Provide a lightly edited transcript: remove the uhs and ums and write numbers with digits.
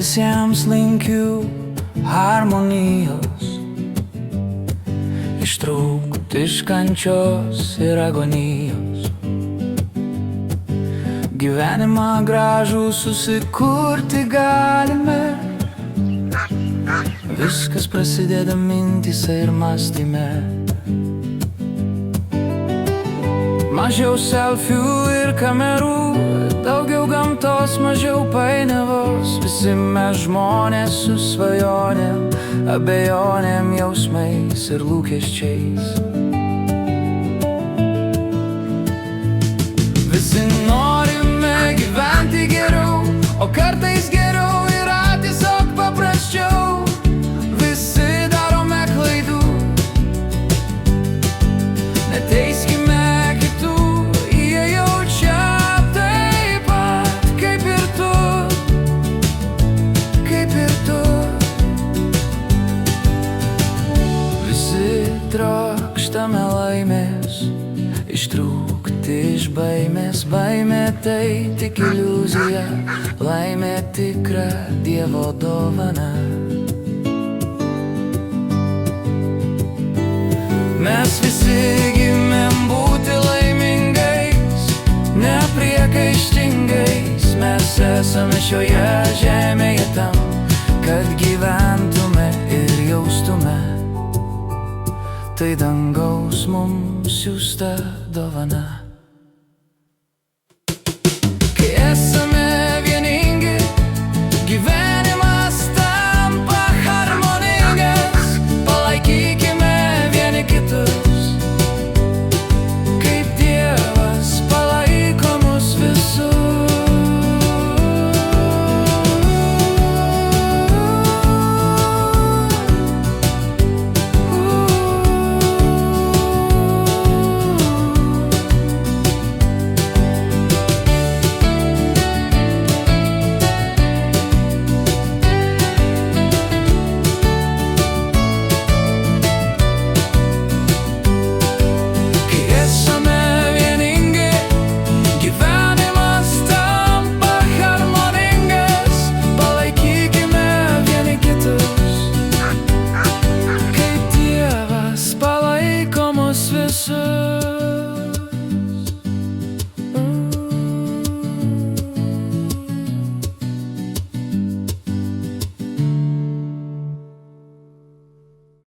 Visiems linkiu harmonijos, ištrūkti iš kančios ir agonijos, gyvenimą gražų susikurti galime. Viskas prasideda mintyse ir mąstyme. Mažiau selfių ir kamerų, daugiau gamtos, mažiau painiavos. Visi mes žmonės su svajonėm, abejonėm, jausmais ir lūkesčiais. Visi norime gyventi geriau, o kartais geriau yra tiesiog paprasčiau. Visi darome klaidų, neteiskime kitų, jie jaučia taip pat kaip ir tu, kaip ir tu. Visi trokštame laimės, ištrūkti iš baimės. Baimė tai tik iliuzija, laimė tikra Dievo dovana. Mes visi gimėm būti laimingais, nepriekaištingais. Mes esame šioje žemėje tam, kad gyventume ir jaustume. Tai dangaus mums siųsta dovana.